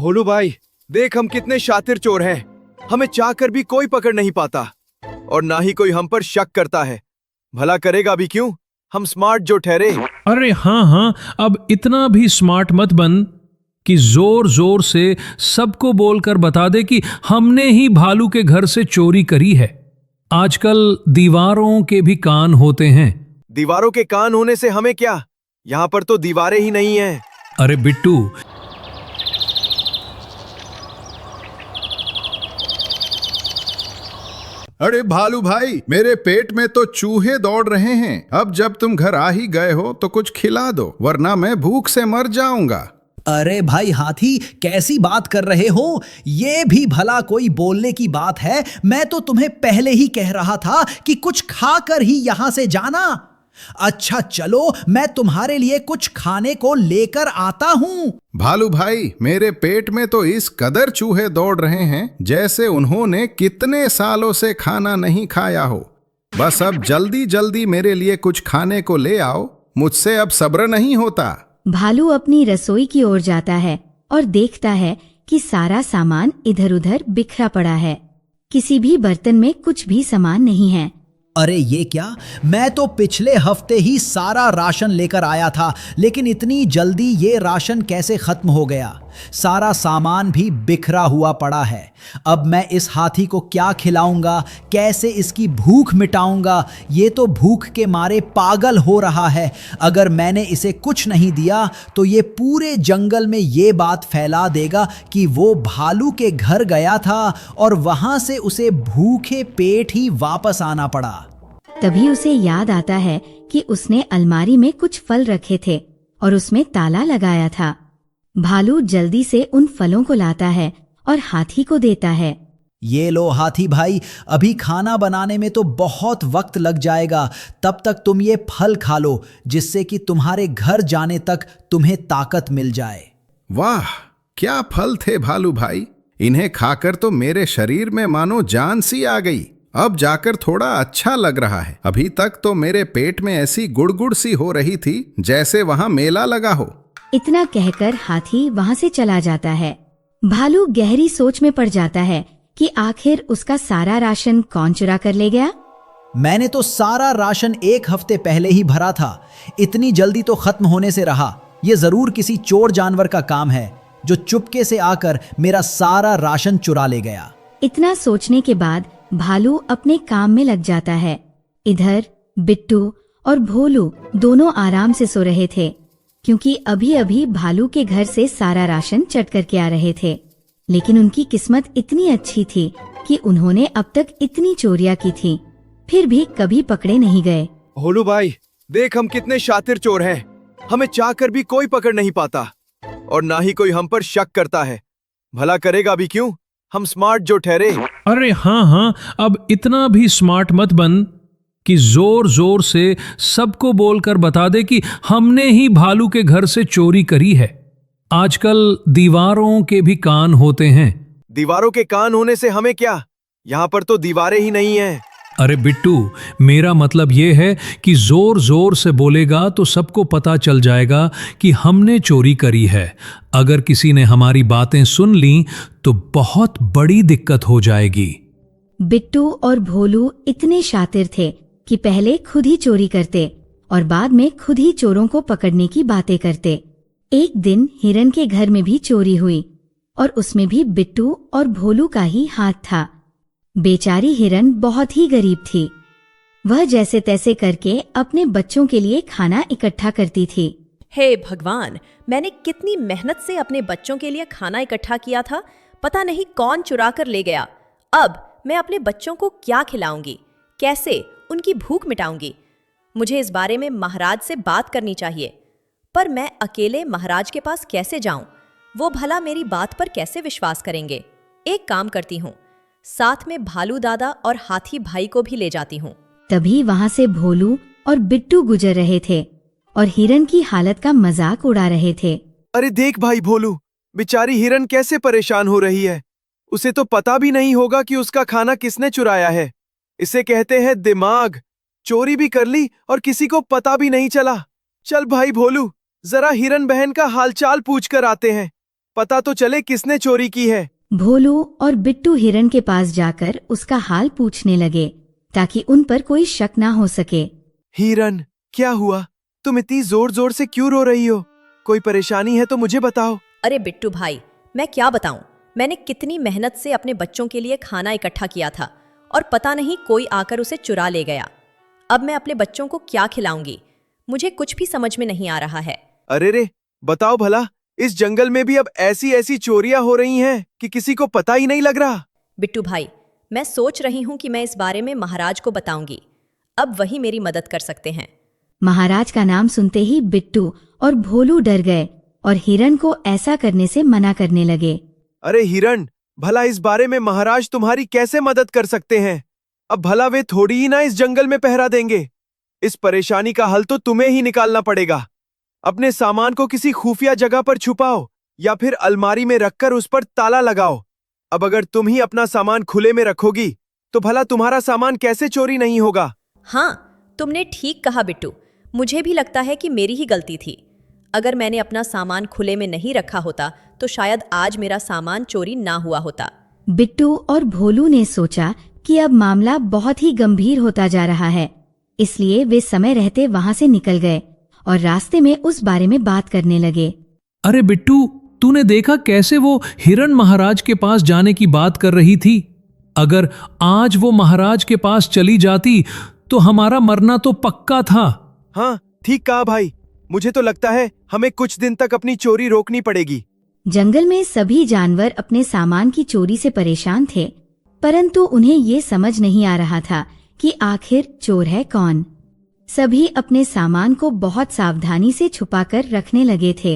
भोलू भाई, देख हम कितने शातिर चोर हैं। हमें चाहकर भी कोई पकड़ नहीं पाता और ना ही कोई हम पर शक करता है। भला करेगा भी क्यों, हम स्मार्ट जो ठहरे। अरे हाँ हाँ, अब इतना भी स्मार्ट मत बन कि जोर जोर से सबको बोलकर बता दे कि हमने ही भालू के घर से चोरी करी है। आजकल दीवारों के भी कान होते हैं। दीवारों के कान होने से हमें क्या, यहाँ पर तो दीवारें ही नहीं हैं। अरे बिट्टू, अरे भालू भाई, मेरे पेट में तो चूहे दौड़ रहे हैं। अब जब तुम घर आ ही गए हो तो कुछ खिला दो, वरना मैं भूख से मर जाऊंगा। अरे भाई हाथी, कैसी बात कर रहे हो? ये भी भला कोई बोलने की बात है? मैं तो तुम्हें पहले ही कह रहा था कि कुछ खाकर ही यहां से जाना। अच्छा चलो, मैं तुम्हारे लिए कुछ खाने को लेकर आता हूं। भालू भाई, मेरे पेट में तो इस कदर चूहे दौड़ रहे हैं जैसे उन्होंने कितने सालों से खाना नहीं खाया हो। बस अब जल्दी जल्दी मेरे लिए कुछ खाने को ले आओ, मुझसे अब सब्र नहीं होता। भालू अपनी रसोई की ओर जाता है और देखता है कि सारा सामान इधर उधर बिखरा पड़ा है। किसी भी बर्तन में कुछ भी सामान नहीं है। अरे ये क्या, मैं तो पिछले हफ्ते ही सारा राशन लेकर आया था, लेकिन इतनी जल्दी ये राशन कैसे खत्म हो गया? सारा सामान भी बिखरा हुआ पड़ा है। अब मैं इस हाथी को क्या खिलाऊंगा, कैसे इसकी भूख मिटाऊंगा? ये तो भूख के मारे पागल हो रहा है। अगर मैंने इसे कुछ नहीं दिया तो ये पूरे जंगल में ये बात फैला देगा कि वो भालू के घर गया था और वहां से उसे भूखे पेट ही वापस आना पड़ा। तभी उसे याद आता है कि उसने अलमारी में कुछ फल रखे थे और उसमें ताला लगाया था। भालू जल्दी से उन फलों को लाता है और हाथी को देता है। ये लो हाथी भाई, अभी खाना बनाने में तो बहुत वक्त लग जाएगा। तब तक तुम ये फल खा लो, जिससे कि तुम्हारे घर जाने तक तुम्हें ताकत मिल जाए। वाह, क्या फल थे भालू भाई। इन्हें खाकर तो मेरे शरीर में मानो जान सी आ गई। अब जाकर थोड़ा अच्छा लग रहा है। अभी तक तो मेरे पेट में ऐसी गुड़गुड़ सी हो रही थी जैसे वहां मेला लगा हो। इतना कहकर हाथी वहां से चला जाता है। भालू गहरी सोच में पड़ जाता है कि आखिर उसका सारा राशन कौन चुरा कर ले गया। मैंने तो सारा राशन एक हफ्ते पहले ही भरा था। इतनी जल्दी तो खत्म होने से रहा। ये जरूर किसी चोर जानवर का काम है जो चुपके से आकर मेरा सारा राशन चुरा ले गया। इतना सोचने के बाद भालू अपने काम में लग जाता है। इधर बिट्टू और भोलू दोनों आराम से सो रहे थे, क्योंकि अभी अभी भालू के घर से सारा राशन चट करके आ रहे थे। लेकिन उनकी किस्मत इतनी अच्छी थी कि उन्होंने अब तक इतनी चोरियां की थी, फिर भी कभी पकड़े नहीं गए। भोलू भाई, देख हम कितने शातिर चोर हैं। हमें चाहकर भी कोई पकड़ नहीं पाता और ना ही कोई हम पर शक करता है। भला करेगा भी क्यों, हम स्मार्ट जो ठहरे। अरे हाँ हाँ, अब इतना भी स्मार्ट मत बन कि जोर जोर से सबको बोलकर बता दे कि हमने ही भालू के घर से चोरी करी है। आजकल दीवारों के भी कान होते हैं। दीवारों के कान होने से हमें क्या, यहाँ पर तो दीवारें ही नहीं हैं। अरे बिट्टू, मेरा मतलब ये है कि जोर जोर से बोलेगा तो सबको पता चल जाएगा कि हमने चोरी करी है। अगर किसी ने हमारी बातें सुन ली तो बहुत बड़ी दिक्कत हो जाएगी। बिट्टू और भोलू इतने शातिर थे कि पहले खुद ही चोरी करते और बाद में खुद ही चोरों को पकड़ने की बातें करते। एक दिन हिरन के घर में भी चोरी हुई और उसमें भी बिट्टू और भोलू का ही हाथ था। बेचारी हिरन बहुत ही गरीब थी। वह जैसे तैसे करके अपने बच्चों के लिए खाना इकट्ठा करती थी। हे भगवान, मैंने कितनी मेहनत से अपने बच्चों के लिए खाना इकट्ठा किया था, पता नहीं कौन चुरा कर ले गया। अब मैं अपने बच्चों को क्या खिलाऊंगी, कैसे उनकी भूख मिटाऊंगी? मुझे इस बारे में महाराज से बात करनी चाहिए, पर मैं अकेले महाराज के पास कैसे जाऊं? वो भला मेरी बात पर कैसे विश्वास करेंगे? एक काम करती हूँ, साथ में भालू दादा और हाथी भाई को भी ले जाती हूँ। तभी वहां से भोलू और बिट्टू गुजर रहे थे और हिरन की हालत का मजाक उड़ा रहे थे। अरे देख भाई भोलू, बेचारी हिरन कैसे परेशान हो रही है। उसे तो पता भी नहीं होगा कि उसका खाना किसने चुराया है। इसे कहते हैं दिमाग। चोरी भी कर ली और किसी को पता भी नहीं चला। चल भाई भोलू, जरा हिरन बहन का हालचाल पूछ कर आते हैं। पता तो चले किसने चोरी की है। भोलू और बिट्टू हिरन के पास जाकर उसका हाल पूछने लगे ताकि उन पर कोई शक ना हो सके। हिरन, क्या हुआ? तुम इतनी जोर जोर से क्यों रो रही हो? कोई परेशानी है तो मुझे बताओ। अरे बिट्टू भाई, मैं क्या बताऊं, मैंने कितनी मेहनत से अपने बच्चों के लिए खाना इकट्ठा किया था और पता नहीं कोई आकर उसे चुरा ले गया। अब मैं अपने बच्चों को क्या खिलाऊंगी, मुझे कुछ भी समझ में नहीं आ रहा है। अरे रे, बताओ भला, इस जंगल में भी अब ऐसी ऐसी चोरियां हो रही हैं कि किसी को पता ही नहीं लग रहा। बिट्टू भाई, मैं सोच रही हूं कि मैं इस बारे में महाराज को बताऊंगी, अब वही मेरी मदद कर सकते हैं। महाराज का नाम सुनते ही बिट्टू और भोलू डर गए और हिरन को ऐसा करने से मना करने लगे। अरे हिरन, भला इस बारे में महाराज तुम्हारी कैसे मदद कर सकते हैं? अब भला वे थोड़ी ही ना इस जंगल में पहरा देंगे। इस परेशानी का हल तो तुम्हें ही निकालना पड़ेगा। अपने सामान को किसी खुफिया जगह पर छुपाओ या फिर अलमारी में रखकर उस पर ताला लगाओ। अब अगर तुम ही अपना सामान खुले में रखोगी तो भला तुम्हारा सामान कैसे चोरी नहीं होगा? हाँ, तुमने ठीक कहा बिट्टू, मुझे भी लगता है कि मेरी ही गलती थी। अगर मैंने अपना सामान खुले में नहीं रखा होता तो शायद आज मेरा सामान चोरी ना हुआ होता। बिट्टू और भोलू ने सोचा कि अब मामला बहुत ही गंभीर होता जा रहा है, इसलिए वे समय रहते वहां से निकल गए और रास्ते में उस बारे में बात करने लगे। अरे बिट्टू, तूने देखा कैसे वो हिरन महाराज के पास जाने की बात कर रही थी? अगर आज वो महाराज के पास चली जाती तो हमारा मरना तो पक्का था। हाँ, ठीक कहा भाई। मुझे तो लगता है हमें कुछ दिन तक अपनी चोरी रोकनी पड़ेगी। जंगल में सभी जानवर अपने सामान की चोरी से परेशान थे, परंतु उन्हें ये समझ नहीं आ रहा था कि आखिर चोर है कौन। सभी अपने सामान को बहुत सावधानी से छुपाकर रखने लगे थे।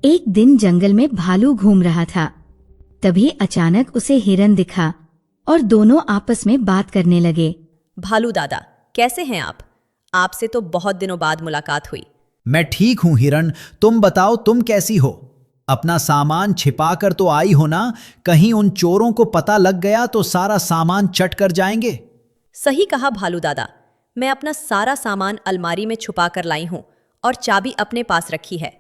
एक दिन जंगल में भालू घूम रहा था। तभी अचानक उसे हिरन दिखा और दोनों आपस में बात करने लगे। भालू दादा, कैसे हैं आप? आपसे तो बहुत दिनों बाद मुलाकात हुई। मैं ठीक हूं हिरन, तुम बताओ तुम कैसी हो? अपना सामान छिपा कर तो आई हो ना? कहीं उन चोरों को पता लग गया तो सारा सामान चट कर जाएंगे। सही कहा भालू दादा, मैं अपना सारा सामान अलमारी में छुपा कर लाई हूं और चाबी अपने पास रखी है।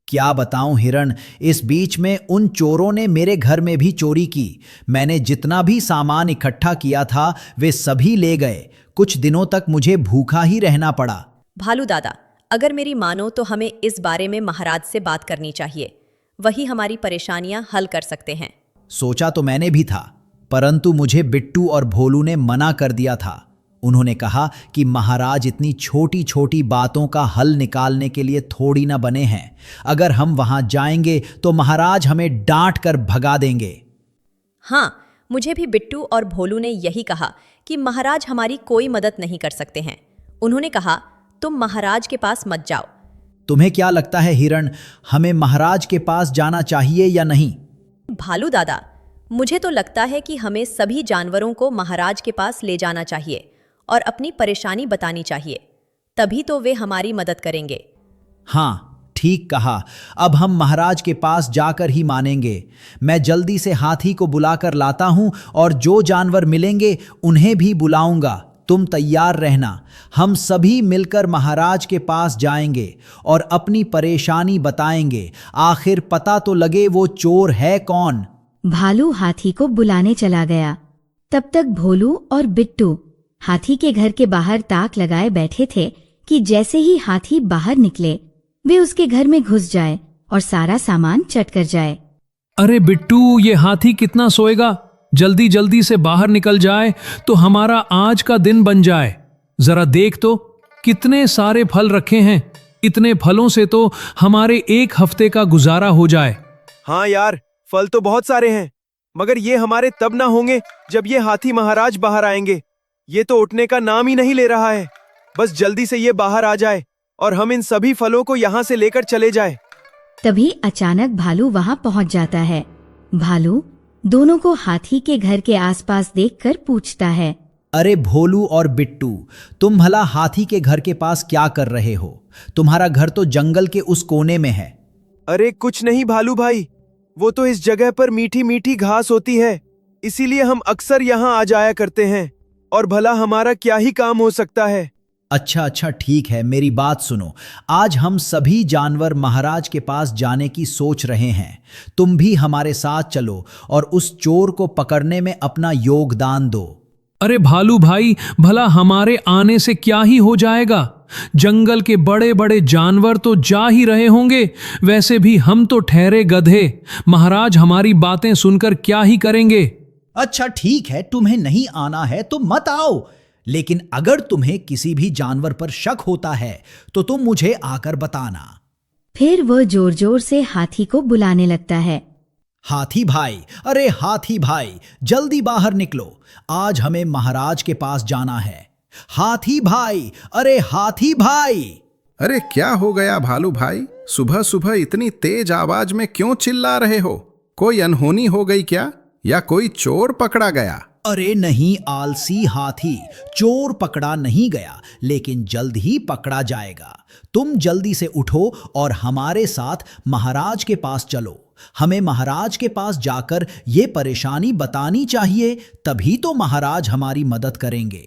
क्या बताऊं हिरन, इस बीच में उन चोरों ने मेरे घर में भी चोरी की। मैंने जितना भी सामान इकट्ठा किया था वे सभी ले गए। कुछ दिनों तक मुझे भूखा ही रहना पड़ा। भालू दादा, अगर मेरी मानो तो हमें इस बारे में महाराज से बात करनी चाहिए, वही हमारी परेशानियां हल कर सकते हैं। सोचा तो मैंने भी था, परंतु मुझे बिट्टू और भोलू ने मना कर दिया था। उन्होंने कहा कि महाराज इतनी छोटी छोटी बातों का हल निकालने के लिए थोड़ी ना बने हैं। अगर हम वहां जाएंगे तो महाराज हमें डांट कर भगा देंगे। हाँ, मुझे भी बिट्टू और भोलू ने यही कहा कि महाराज हमारी कोई मदद नहीं कर सकते हैं। उन्होंने कहा, तुम महाराज के पास मत जाओ। तुम्हें क्या लगता है हिरण, हमें महाराज के पास जाना चाहिए या नहीं? भालू दादा, मुझे तो लगता है कि हमें सभी जानवरों को महाराज के पास ले जाना चाहिए और अपनी परेशानी बतानी चाहिए, तभी तो वे हमारी मदद करेंगे। हाँ, ठीक कहा। अब हम महाराज के पास जाकर ही मानेंगे। मैं जल्दी से हाथी को बुलाकर लाता हूं और जो जानवर मिलेंगे उन्हें भी बुलाऊंगा। तुम तैयार रहना। हम सभी मिलकर महाराज के पास जाएंगे और अपनी परेशानी बताएंगे। आखिर पता तो लगे वो चोर है कौन। भालू हाथी को बुलाने चला गया। तब तक भोलू और बिट्टू हाथी के घर के बाहर ताक लगाए बैठे थे कि जैसे ही हाथी बाहर निकले वे उसके घर में घुस जाए और सारा सामान चट कर जाए। अरे बिट्टू, ये हाथी कितना सोएगा? जल्दी जल्दी से बाहर निकल जाए तो हमारा आज का दिन बन जाए। जरा देख तो कितने सारे फल रखे हैं। इतने फलों से तो हमारे एक हफ्ते का गुजारा हो जाए। हाँ यार, फल तो बहुत सारे हैं, मगर ये हमारे तब ना होंगे जब ये हाथी महाराज बाहर आएंगे। ये तो उठने का नाम ही नहीं ले रहा है। बस जल्दी से ये बाहर आ जाए और हम इन सभी फलों को यहाँ से लेकर चले जाए। तभी अचानक भालू वहां पहुंच जाता है। भालू दोनों को हाथी के घर के आसपास देखकर पूछता है, अरे भोलू और बिट्टू, तुम भला हाथी के घर के पास क्या कर रहे हो? तुम्हारा घर तो जंगल के उस कोने में है। अरे कुछ नहीं भालू भाई, वो तो इस जगह पर मीठी मीठी घास होती है, इसीलिए हम अक्सर यहाँ आ जाया करते हैं। और भला हमारा क्या ही काम हो सकता है? अच्छा अच्छा ठीक है, मेरी बात सुनो। आज हम सभी जानवर महाराज के पास जाने की सोच रहे हैं। तुम भी हमारे साथ चलो और उस चोर को पकड़ने में अपना योगदान दो। अरे भालू भाई, भला हमारे आने से क्या ही हो जाएगा? जंगल के बड़े बड़े जानवर तो जा ही रहे होंगे। वैसे भी हम तो ठहरे गधे, महाराज हमारी बातें सुनकर क्या ही करेंगे। अच्छा ठीक है, तुम्हें नहीं आना है तो मत आओ, लेकिन अगर तुम्हें किसी भी जानवर पर शक होता है तो तुम मुझे आकर बताना। फिर वह जोर जोर से हाथी को बुलाने लगता है। हाथी भाई, अरे हाथी भाई, जल्दी बाहर निकलो, आज हमें महाराज के पास जाना है। हाथी भाई, अरे हाथी भाई। अरे क्या हो गया भालू भाई? सुबह सुबह इतनी तेज आवाज में क्यों चिल्ला रहे हो? कोई अनहोनी हो गई क्या, या कोई चोर पकड़ा गया? अरे नहीं आलसी हाथी, चोर पकड़ा नहीं गया, लेकिन जल्द ही पकड़ा जाएगा। तुम जल्दी से उठो और हमारे साथ महाराज के पास चलो। हमें महाराज के पास जाकर ये परेशानी बतानी चाहिए, तभी तो महाराज हमारी मदद करेंगे।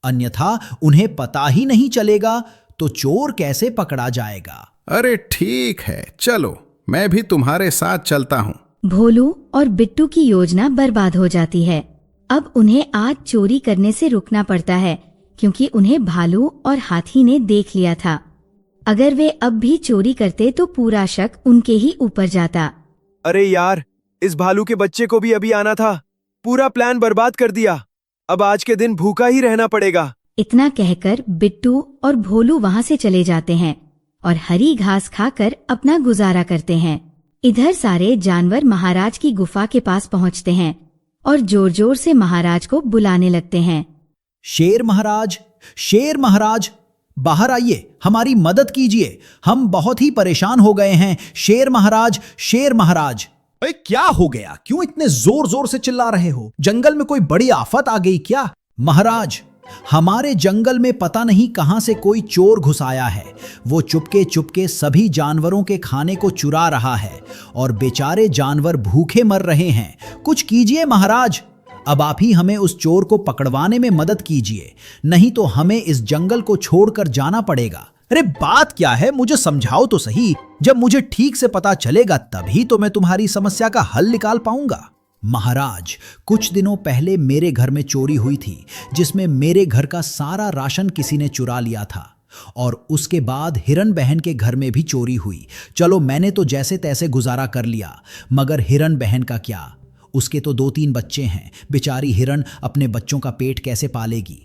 अन्यथा उन्हें पता ही नहीं चलेगा तो चोर कैसे पकड़ा जाएगा। अरे ठीक है, चलो मैं भी तुम्हारे साथ चलता हूँ। भोलू और बिट्टू की योजना बर्बाद हो जाती है। अब उन्हें आज चोरी करने से रुकना पड़ता है, क्योंकि उन्हें भालू और हाथी ने देख लिया था। अगर वे अब भी चोरी करते तो पूरा शक उनके ही ऊपर जाता। अरे यार, इस भालू के बच्चे को भी अभी आना था, पूरा प्लान बर्बाद कर दिया। अब आज के दिन भूखा ही रहना पड़ेगा। इतना कहकर बिट्टू और भोलू वहां से चले जाते हैं और हरी घास खाकर अपना गुजारा करते हैं। इधर सारे जानवर महाराज की गुफा के पास पहुंचते हैं और जोर जोर से महाराज को बुलाने लगते हैं। शेर महाराज, शेर महाराज, बाहर आइए, हमारी मदद कीजिए, हम बहुत ही परेशान हो गए हैं। शेर महाराज, शेर महाराज। अरे क्या हो गया, क्यों इतने जोर जोर से चिल्ला रहे हो? जंगल में कोई बड़ी आफत आ गई क्या? महाराज, हमारे जंगल में पता नहीं कहां से कोई चोर घुस आया है। वो चुपके चुपके सभी जानवरों के खाने को चुरा रहा है और बेचारे जानवर भूखे मर रहे हैं। कुछ कीजिए महाराज, अब आप ही हमें उस चोर को पकड़वाने में मदद कीजिए, नहीं तो हमें इस जंगल को छोड़कर जाना पड़ेगा। अरे बात क्या है, मुझे समझाओ तो सही। जब मुझे ठीक से पता चलेगा तभी तो मैं तुम्हारी समस्या का हल निकाल पाऊंगा। महाराज, कुछ दिनों पहले मेरे घर में चोरी हुई थी, जिसमें मेरे घर का सारा राशन किसी ने चुरा लिया था। और उसके बाद हिरन बहन के घर में भी चोरी हुई। चलो मैंने तो जैसे तैसे गुजारा कर लिया, मगर हिरन बहन का क्या? उसके तो 2-3 बच्चे हैं। बेचारी हिरन अपने बच्चों का पेट कैसे पालेगी?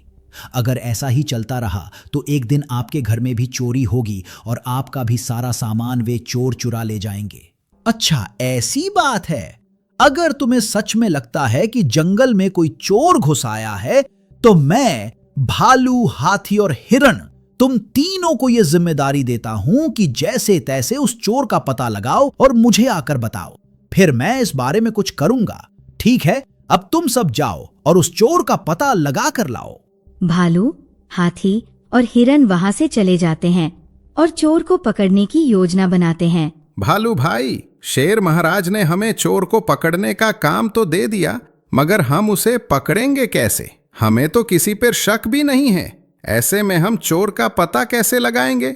अगर ऐसा ही चलता रहा तो एक दिन आपके घर में भी चोरी होगी और आपका भी सारा सामान वे चोर चुरा ले जाएंगे। अच्छा ऐसी बात है। अगर तुम्हें सच में लगता है कि जंगल में कोई चोर घुस आया है तो मैं, भालू, हाथी और हिरन, तुम तीनों को यह जिम्मेदारी देता हूं कि जैसे तैसे उस चोर का पता लगाओ और मुझे आकर बताओ। फिर मैं इस बारे में कुछ करूंगा। ठीक है, अब तुम सब जाओ और उस चोर का पता लगा कर लाओ। भालू, हाथी और हिरन वहां से चले जाते हैं और चोर को पकड़ने की योजना बनाते हैं। भालू भाई, शेर महाराज ने हमें चोर को पकड़ने का काम तो दे दिया, मगर हम उसे पकड़ेंगे कैसे? हमें तो किसी पर शक भी नहीं है। ऐसे में हम चोर का पता कैसे लगाएंगे?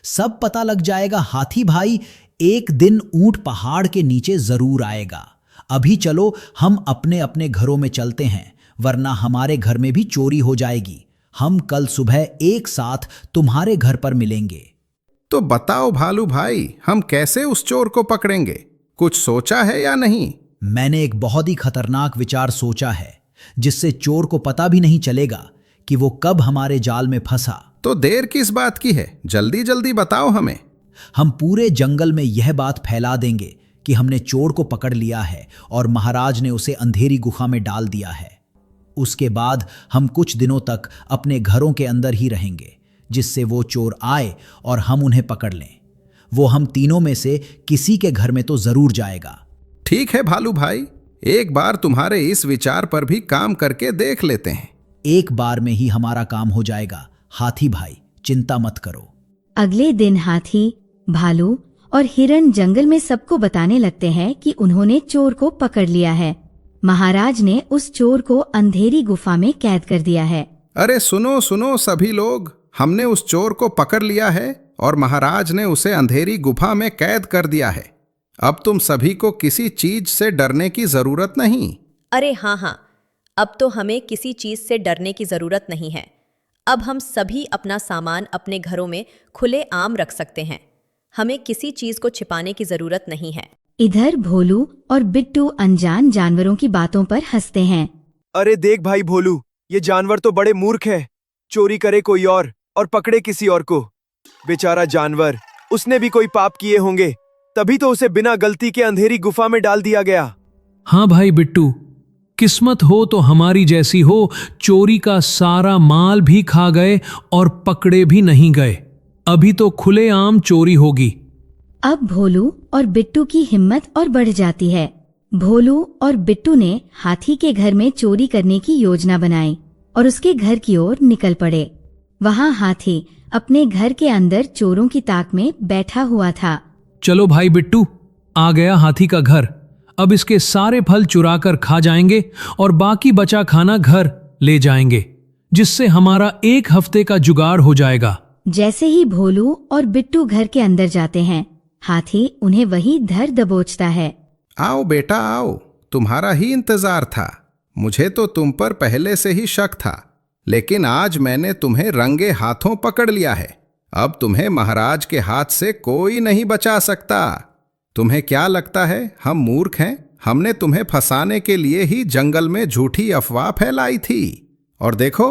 सब पता लग जाएगा हाथी भाई। एक दिन ऊंट पहाड़ के नीचे जरूर आएगा। अभी चलो हम अपने अपने घरों में चलते हैं, वरना हमारे घर में भी चोरी हो जाएगी। हम कल सुबह एक साथ तुम्हारे घर पर मिलेंगे। तो बताओ भालू भाई, हम कैसे उस चोर को पकड़ेंगे? कुछ सोचा है या नहीं? मैंने एक बहुत ही खतरनाक विचार सोचा है, जिससे चोर को पता भी नहीं चलेगा कि वो कब हमारे जाल में फंसा। तो देर किस बात की है, जल्दी जल्दी बताओ हमें। हम पूरे जंगल में यह बात फैला देंगे कि हमने चोर को पकड़ लिया है और महाराज ने उसे अंधेरी गुफा में डाल दिया है। उसके बाद हम कुछ दिनों तक अपने घरों के अंदर ही रहेंगे, जिससे वो चोर आए और हम उन्हें पकड़ लें। वो हम तीनों में से किसी के घर में तो जरूर जाएगा। ठीक है भालू भाई, एक बार तुम्हारे इस विचार पर भी काम करके देख लेते हैं। एक बार में ही हमारा काम हो जाएगा हाथी भाई, चिंता मत करो। अगले दिन हाथी, भालू और हिरन जंगल में सबको बताने लगते हैं कि उन्होंने चोर को पकड़ लिया है। महाराज ने उस चोर को अंधेरी गुफा में कैद कर दिया है। अरे सुनो सुनो सभी लोग, हमने उस चोर को पकड़ लिया है और महाराज ने उसे अंधेरी गुफा में कैद कर दिया है। अब तुम सभी को किसी चीज से डरने की जरूरत नहीं। अरे हाँ हाँ, अब तो हमें किसी चीज से डरने की जरूरत नहीं है। अब हम सभी अपना सामान अपने घरों में खुले आम रख सकते हैं। हमें किसी चीज को छिपाने की जरूरत नहीं है। इधर भोलू और बिट्टू अनजान जानवरों की बातों पर हंसते हैं। अरे देख भाई भोलू, ये जानवर तो बड़े मूर्ख है। चोरी करे कोई और पकड़े किसी और को। बेचारा जानवर, उसने भी कोई पाप किए होंगे, तभी तो उसे बिना गलती के अंधेरी गुफा में डाल दिया गया। हाँ भाई बिट्टू, किस्मत हो तो हमारी जैसी हो, चोरी का सारा माल भी खा गए और पकड़े भी नहीं गए। अभी तो खुलेआम चोरी होगी। अब भोलू और बिट्टू की हिम्मत और बढ़ जाती है। भोलू और बिट्टू ने हाथी के घर में चोरी करने की योजना बनाई और उसके घर की ओर निकल पड़े। वहां हाथी अपने घर के अंदर चोरों की ताक में बैठा हुआ था। चलो भाई बिट्टू, आ गया हाथी का घर। अब इसके सारे फल चुरा कर खा जाएंगे और बाकी बचा खाना घर ले जाएंगे, जिससे हमारा 1 हफ्ते का जुगाड़ हो जाएगा। जैसे ही भोलू और बिट्टू घर के अंदर जाते हैं, हाथी उन्हें वही धर दबोचता है। आओ बेटा आओ, तुम्हारा ही इंतजार था। मुझे तो तुम पर पहले से ही शक था, लेकिन आज मैंने तुम्हें रंगे हाथों पकड़ लिया है। अब तुम्हें महाराज के हाथ से कोई नहीं बचा सकता। तुम्हें क्या लगता है हम मूर्ख हैं? हमने तुम्हें फंसाने के लिए ही जंगल में झूठी अफवाह फैलाई थी, और देखो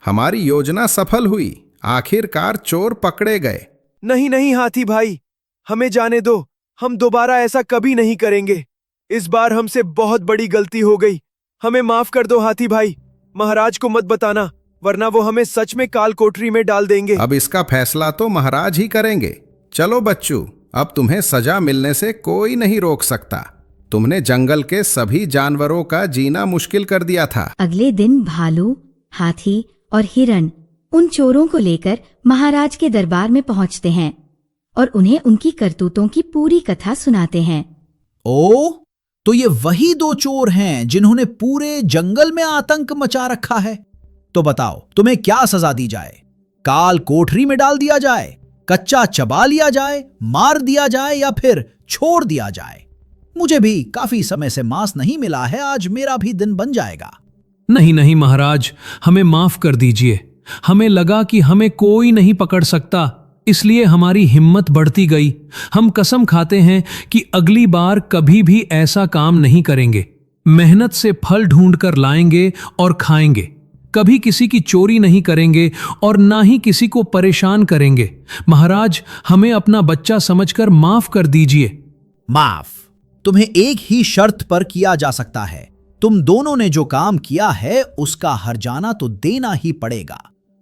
हमारी योजना सफल हुई। आखिरकार चोर पकड़े गए। नहीं नहीं हाथी भाई, हमें जाने दो। हम दोबारा ऐसा कभी नहीं करेंगे। इस बार हमसे बहुत बड़ी गलती हो गई। हमें माफ कर दो हाथी भाई। महाराज को मत बताना, वरना वो हमें सच में काल कोठरी में डाल देंगे। अब इसका फैसला तो महाराज ही करेंगे। चलो बच्चू, अब तुम्हें सजा मिलने से कोई नहीं रोक सकता। तुमने जंगल के सभी जानवरों का जीना मुश्किल कर दिया था। अगले दिन भालू, हाथी और हिरण उन चोरों को लेकर महाराज के दरबार में पहुंचते हैं और उन्हें उनकी करतूतों की पूरी कथा सुनाते हैं। ओ, तो ये वही 2 चोर हैं जिन्होंने पूरे जंगल में आतंक मचा रखा है। तो बताओ, तुम्हें क्या सजा दी जाए? काल कोठरी में डाल दिया जाए, कच्चा चबा लिया जाए, मार दिया जाए, या फिर छोड़ दिया जाए? मुझे भी काफी समय से मांस नहीं मिला है, आज मेरा भी दिन बन जाएगा। नहीं नहीं महाराज, हमें माफ कर दीजिए। हमें लगा कि हमें कोई नहीं पकड़ सकता, इसलिए हमारी हिम्मत बढ़ती गई। हम कसम खाते हैं कि अगली बार कभी भी ऐसा काम नहीं करेंगे। मेहनत से फल ढूंढ कर लाएंगे और खाएंगे। कभी किसी की चोरी नहीं करेंगे और ना ही किसी को परेशान करेंगे। महाराज, हमें अपना बच्चा समझकर माफ कर दीजिए। माफ तुम्हें एक ही शर्त पर किया जा सकता है। तुम दोनों ने जो काम किया है उसका हर्जाना तो देना ही पड़ेगा।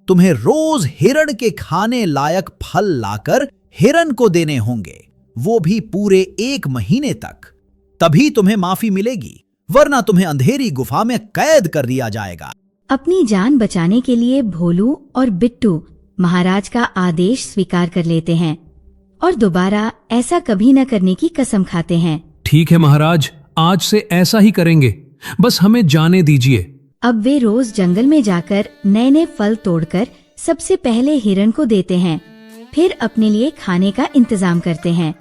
तुम्हें रोज हिरण के खाने लायक फल लाकर हिरण को देने होंगे, वो भी पूरे 1 महीने तक। तभी तुम्हें माफी मिलेगी, वरना तुम्हें अंधेरी गुफा में कैद कर दिया जाएगा। अपनी जान बचाने के लिए भोलू और बिट्टू महाराज का आदेश स्वीकार कर लेते हैं और दोबारा ऐसा कभी न करने की कसम खाते हैं। ठीक है महाराज, आज से ऐसा ही करेंगे। बस हमें जाने दीजिए। अब वे रोज जंगल में जाकर नए नए फल तोड़कर सबसे पहले हिरण को देते हैं, फिर अपने लिए खाने का इंतजाम करते हैं।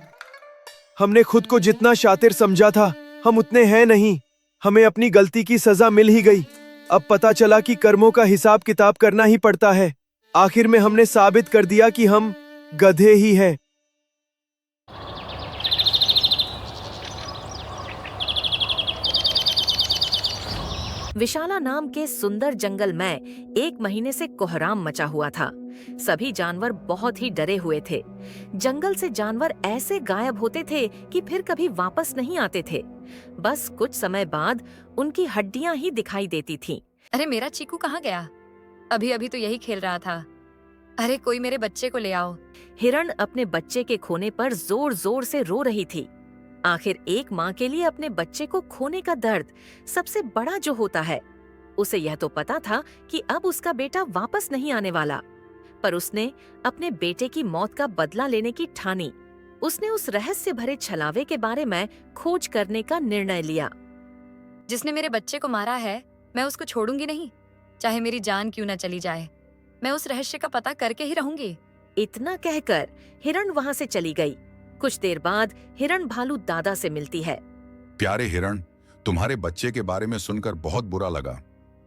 हमने खुद को जितना शातिर समझा था, हम उतने हैं नहीं। हमें अपनी गलती की सजा मिल ही गई। अब पता चला कि कर्मों का हिसाब किताब करना ही पड़ता है। आखिर में हमने साबित कर दिया कि हम गधे ही हैं। विशाला नाम के सुंदर जंगल में 1 महीने से कोहराम मचा हुआ था। सभी जानवर बहुत ही डरे हुए थे। जंगल से जानवर ऐसे गायब होते थे कि फिर कभी वापस नहीं आते थे। बस कुछ समय बाद उनकी हड्डियां ही दिखाई देती थीं। अरे मेरा चीकू कहाँ गया? अभी अभी तो यही खेल रहा था। अरे कोई मेरे बच्चे को ले आओ। हिरण अपने बच्चे के खोने पर जोर जोर से रो रही थी। आखिर एक माँ के लिए अपने बच्चे को खोने का दर्द सबसे बड़ा जो होता है। उसे यह तो पता था कि अब उसका बेटा वापस नहीं आने वाला, पर उसने अपने बेटे की मौत का बदला लेने की ठानी। उसने उस रहस्य भरे छलावे के बारे में खोज करने का निर्णय लिया। जिसने मेरे बच्चे को मारा है, मैं उसको छोड़ूंगी नहीं, चाहे मेरी जान क्यों न चली जाए। मैं उस रहस्य का पता करके ही रहूंगी। इतना कहकर हिरण वहां से चली गई। कुछ देर बाद हिरण भालू दादा से मिलती है। प्यारे हिरण, तुम्हारे बच्चे के बारे में सुनकर बहुत बुरा लगा,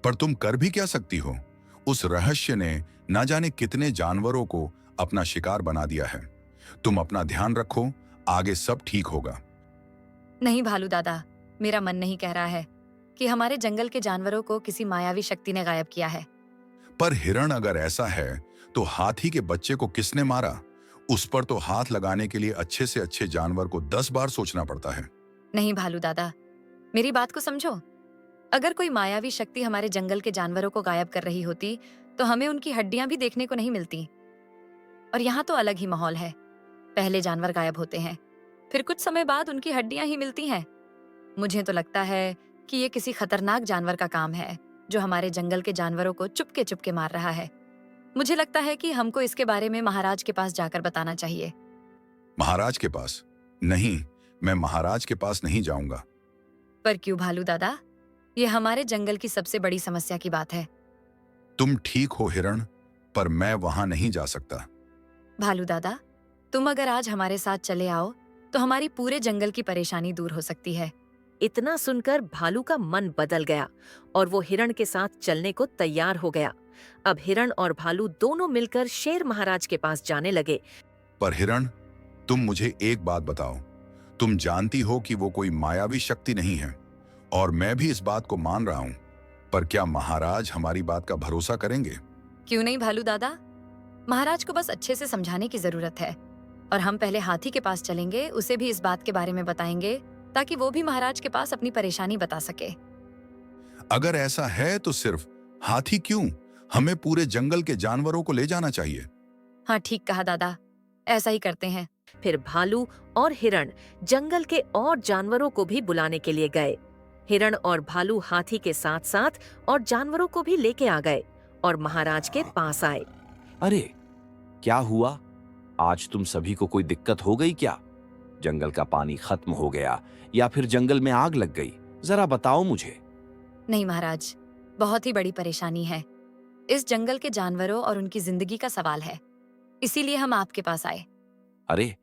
पर तुम कर भी क्या सकती हो? उस रहस्य ने ना जाने कितने जानवरों को अपना शिकार बना दिया है। तुम अपना ध्यान रखो, आगे सब ठीक होगा। नहीं भालू दादा, मेरा मन नहीं कह रहा है कि हमारे जंगल के जानवरों को किसी मायावी शक्ति ने गायब किया है। पर हिरण, अगर ऐसा है तो हाथी के बच्चे को किसने मारा? उस पर तो हाथ लगाने के लिए अच्छे से अच्छे जानवर को 10 बार सोचना पड़ता है। नहीं भालू दादा, मेरी बात को समझो। अगर कोई मायावी शक्ति हमारे जंगल के जानवरों को गायब कर रही होती तो हमें उनकी हड्डियां भी देखने को नहीं मिलती। और यहाँ तो अलग ही माहौल है। पहले जानवर गायब होते हैं, फिर कुछ समय बाद उनकी हड्डियां ही मिलती हैं। मुझे तो लगता है कि ये किसी खतरनाक जानवर का काम है जो हमारे जंगल के जानवरों को चुपके चुपके मार रहा है। मुझे लगता है कि हमको इसके बारे में महाराज के पास जाकर बताना चाहिए। महाराज के पास? नहीं, मैं महाराज के पास नहीं जाऊंगा। पर क्यों भालू दादा? ये हमारे जंगल की सबसे बड़ी समस्या की बात है। तुम ठीक हो हिरण, पर मैं वहां नहीं जा सकता। भालू दादा, तुम अगर आज हमारे साथ चले आओ तो हमारी पूरे जंगल की परेशानी दूर हो सकती है। इतना सुनकर भालू का मन बदल गया और वो हिरण के साथ चलने को तैयार हो गया। अब हिरण और भालू दोनों मिलकर शेर महाराज के पास जाने लगे। पर हिरण, तुम मुझे एक बात बताओ। तुम जानती हो कि वो कोई मायावी शक्ति नहीं है, और मैं भी इस बात को मान रहा हूं, पर क्या महाराज हमारी बात का भरोसा करेंगे? क्यों नहीं भालू दादा, महाराज को बस अच्छे से समझाने की जरूरत है। और हम पहले हाथी के पास चलेंगे, उसे भी इस बात के बारे में बताएंगे ताकि वो भी महाराज के पास अपनी परेशानी बता सके। अगर ऐसा है तो सिर्फ हाथी क्यों, हमें पूरे जंगल के जानवरों को ले जाना चाहिए। हाँ ठीक कहा दादा, ऐसा ही करते हैं। फिर भालू और हिरण जंगल के और जानवरों को भी बुलाने के लिए गए। हिरण और भालू हाथी के साथ साथ और जानवरों को भी लेके आ गए और महाराज के पास आए। अरे क्या हुआ? आज तुम सभी को कोई दिक्कत हो गई क्या? जंगल का पानी खत्म हो गया या फिर जंगल में आग लग गई? जरा बताओ मुझे। नहीं महाराज, बहुत ही बड़ी परेशानी है। इस जंगल के जानवरों और उनकी जिंदगी का सवाल है, इसीलिए हम आपके पास आए। अरे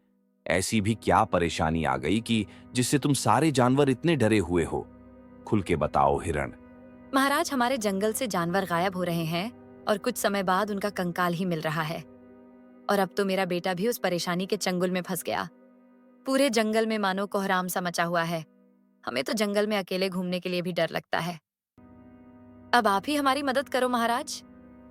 ऐसी भी क्या परेशानी आ गई कि जिससे तुम सारे जानवर इतने डरे हुए हो? खुल के बताओ हिरण। महाराज, हमारे जंगल से जानवर गायब हो रहे हैं और कुछ समय बाद उनका कंकाल ही मिल रहा है। और अब तो मेरा बेटा भी उस परेशानी के चंगुल में फंस गया। पूरे जंगल में मानो कोहराम सा मचा हुआ है। हमें तो जंगल में अकेले घूमने के लिए भी डर लगता है। अब आप ही हमारी मदद करो महाराज।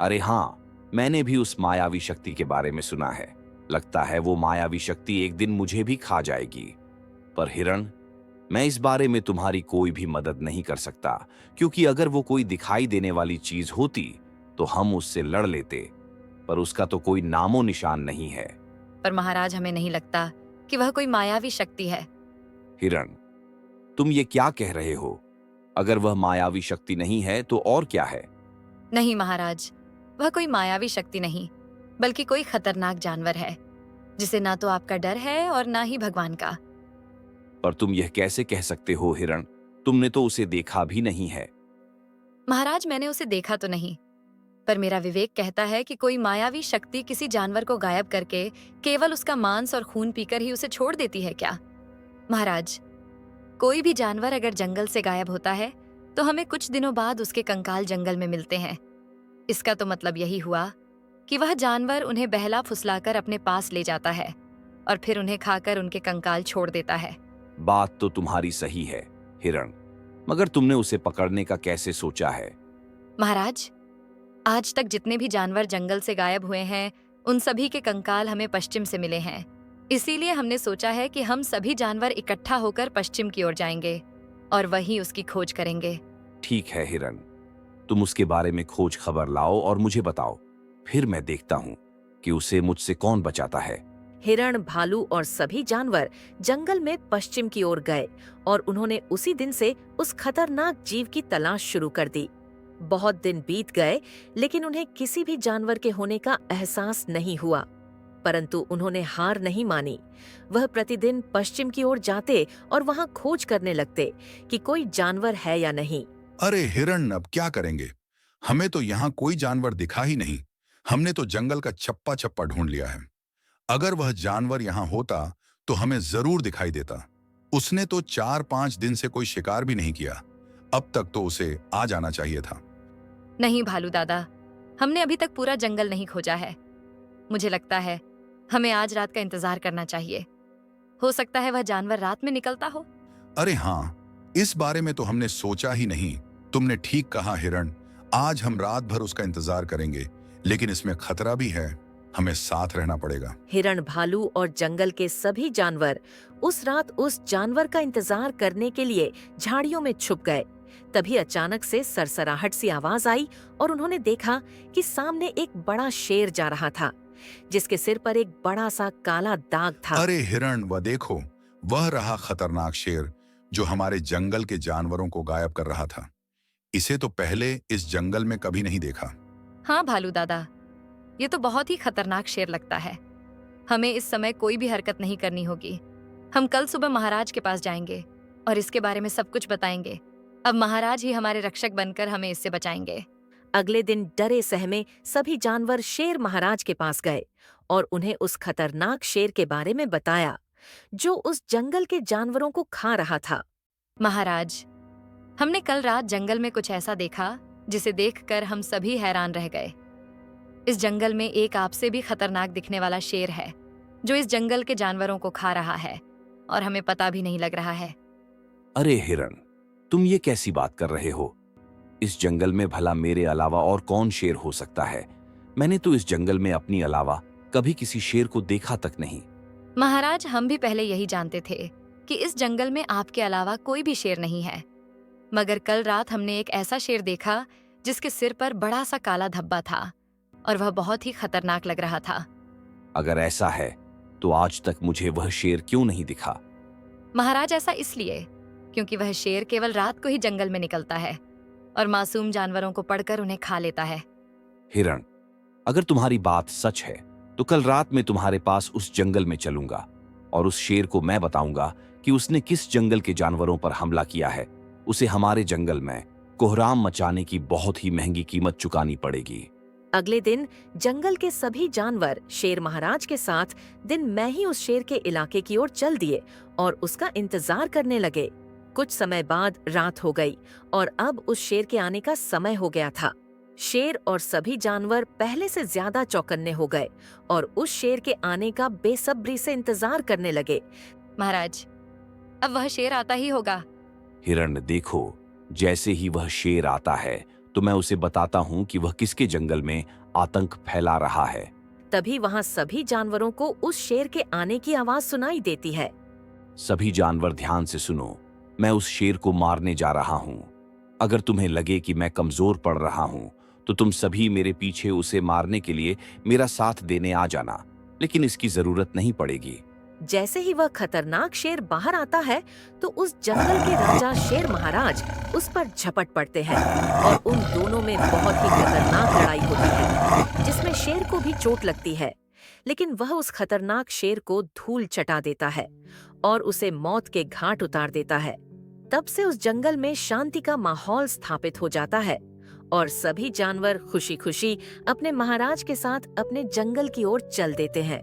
अरे हाँ, मैंने भी उस मायावी शक्ति के बारे में सुना है। लगता है वो मायावी शक्ति एक दिन मुझे भी खा जाएगी। पर हिरण, मैं इस बारे में तुम्हारी कोई भी मदद नहीं कर सकता, क्योंकि अगर वो कोई दिखाई देने वाली चीज होती तो हम उससे लड़ लेते, पर उसका तो कोई नामो निशान नहीं है। पर महाराज, हमें नहीं लगता कि वह कोई मायावी शक्ति है। हिरण, तुम ये क्या कह रहे हो? अगर वह मायावी शक्ति नहीं है तो और क्या है? नहीं महाराज, वह कोई मायावी शक्ति नहीं, बल्कि कोई खतरनाक जानवर है जिसे ना तो आपका डर है और ना ही भगवान का। पर तुम यह कैसे कह सकते हो हिरण? तुमने तो उसे देखा भी नहीं है। महाराज, मैंने उसे देखा तो नहीं, पर मेरा विवेक कहता है कि कोई मायावी शक्ति किसी जानवर को गायब करके केवल उसका मांस और खून पीकर ही उसे छोड़ देती है क्या? महाराज, कोई भी जानवर अगर जंगल से गायब होता है तो हमें कुछ दिनों बाद उसके कंकाल जंगल में मिलते हैं। इसका तो मतलब यही हुआ कि वह जानवर उन्हें बहला फुसलाकर अपने पास ले जाता है और फिर उन्हें खाकर उनके कंकाल छोड़ देता है। बात तो तुम्हारी सही है हिरण, मगर तुमने उसे पकड़ने का कैसे सोचा है? महाराज, आज तक जितने भी जानवर जंगल से गायब हुए हैं उन सभी के कंकाल हमें पश्चिम से मिले हैं। इसीलिए हमने सोचा है कि हम सभी जानवर इकट्ठा होकर पश्चिम की ओर जाएंगे और वहीं उसकी खोज करेंगे। ठीक है हिरण, तुम उसके बारे में खोज खबर लाओ और मुझे बताओ, फिर मैं देखता हूँ कि उसे मुझसे कौन बचाता है। हिरण, भालू और सभी जानवर जंगल में पश्चिम की ओर गए और उन्होंने उसी दिन से उस खतरनाक जीव की तलाश शुरू कर दी। बहुत दिन बीत गए, लेकिन उन्हें किसी भी जानवर के होने का एहसास नहीं हुआ, परंतु उन्होंने हार नहीं मानी। वह प्रतिदिन पश्चिम की ओर जाते और वहां खोज करने लगते कि कोई जानवर है या नहीं। अरे हिरण, अब क्या करेंगे? हमें तो यहाँ कोई जानवर दिखा ही नहीं। हमने तो जंगल का चप्पा चप्पा ढूंढ लिया है। अगर वह जानवर यहाँ होता तो हमें जरूर दिखाई देता। उसने तो 4-5 दिन से कोई शिकार भी नहीं किया। अब तक तो उसे आ जाना चाहिए था। नहीं भालू दादा, हमने अभी तक पूरा जंगल नहीं खोजा है। मुझे लगता है हमें आज रात का इंतजार करना चाहिए। हो सकता है वह जानवर रात में निकलता हो। अरे हाँ, इस बारे में तो हमने सोचा ही नहीं। तुमने ठीक कहा हिरण, आज हम रात भर उसका इंतजार करेंगे, लेकिन इसमें खतरा भी है। हमें साथ रहना पड़ेगा। हिरण, भालू और जंगल के सभी जानवर उस रात उस जानवर का इंतजार करने के लिए झाड़ियों में छुप गए। तभी अचानक से सरसराहट सी आवाज आई और उन्होंने देखा कि सामने एक बड़ा शेर जा रहा था, जिसके सिर पर एक बड़ा सा काला दाग था। अरे हिरण, वह देखो, वह रहा खतरनाक शेर जो हमारे जंगल के जानवरों को गायब कर रहा था। इसे तो पहले इस जंगल में कभी नहीं देखा। हाँ भालू दादा, ये तो बहुत ही खतरनाक शेर लगता है। हमें इस समय कोई भी हरकत नहीं करनी होगी। हम कल सुबह महाराज के पास जाएंगे और इसके बारे में सब कुछ बताएंगे। अब महाराज ही हमारे रक्षक बनकर हमें इससे बचाएंगे। अगले दिन डरे सहमे सभी जानवर शेर महाराज के पास गए और उन्हें उस खतरनाक शेर के बारे में बताया जो उस जंगल के जानवरों को खा रहा था। महाराज, हमने कल रात जंगल में कुछ ऐसा देखा जिसे देखकर हम सभी हैरान रह गए। इस जंगल में एक आपसे भी खतरनाक दिखने वाला शेर है जो इस जंगल के जानवरों को खा रहा है और हमें पता भी नहीं लग रहा है। अरे हिरण, तुम ये कैसी बात कर रहे हो? इस जंगल में भला मेरे अलावा और कौन शेर हो सकता है? मैंने तो इस जंगल में अपनी अलावा कभी किसी शेर को देखा तक नहीं। महाराज, हम भी पहले यही जानते थे कि इस जंगल में आपके अलावा कोई भी शेर नहीं है, मगर कल रात हमने एक ऐसा शेर देखा जिसके सिर पर बड़ा सा काला धब्बा था और वह बहुत ही खतरनाक लग रहा था। अगर ऐसा है तो आज तक मुझे वह शेर क्यों नहीं दिखा? महाराज, ऐसा इसलिए क्योंकि वह शेर केवल रात को ही जंगल में निकलता है और मासूम जानवरों को पकड़कर उन्हें खा लेता है। हिरण, अगर तुम्हारी बात सच है तो कल रात मैं तुम्हारे पास उस जंगल में चलूंगा और उस शेर को मैं बताऊंगा कि उसने किस जंगल के जानवरों पर हमला किया है। उसे हमारे जंगल में कोहराम मचाने की बहुत ही महंगी कीमत चुकानी पड़ेगी। अगले दिन जंगल के सभी जानवर शेर महाराज के साथ दिन में ही उस शेर के इलाके की ओर चल दिए और उसका इंतजार करने लगे। कुछ समय बाद रात हो गई और अब उस शेर के आने का समय हो गया था। शेर और सभी जानवर पहले से ज्यादा चौकन्ने हो गए और उस शेर के आने का बेसब्री से इंतजार करने लगे। महाराज, अब वह शेर आता ही होगा। हिरण, देखो, जैसे ही वह शेर आता है तो मैं उसे बताता हूँ कि वह किसके जंगल में आतंक फैला रहा है। तभी वहाँ सभी जानवरों को उस शेर के आने की आवाज सुनाई देती है। सभी जानवर ध्यान से सुनो, मैं उस शेर को मारने जा रहा हूँ। अगर तुम्हें लगे कि मैं कमजोर पड़ रहा हूँ तो तुम सभी मेरे पीछे उसे मारने के लिए मेरा साथ देने आ जाना, लेकिन इसकी जरूरत नहीं पड़ेगी। जैसे ही वह खतरनाक शेर बाहर आता है तो उस जंगल के राजा शेर महाराज उस पर झपट पड़ते हैं और उन दोनों में बहुत ही खतरनाक लड़ाई होती है, जिसमें शेर को भी चोट लगती है। लेकिन वह उस खतरनाक शेर को धूल चटा देता है और उसे मौत के घाट उतार देता है। तब से उस जंगल में शांति का माहौल स्थापित हो जाता है और सभी जानवर खुशी खुशी अपने महाराज के साथ अपने जंगल की ओर चल देते हैं।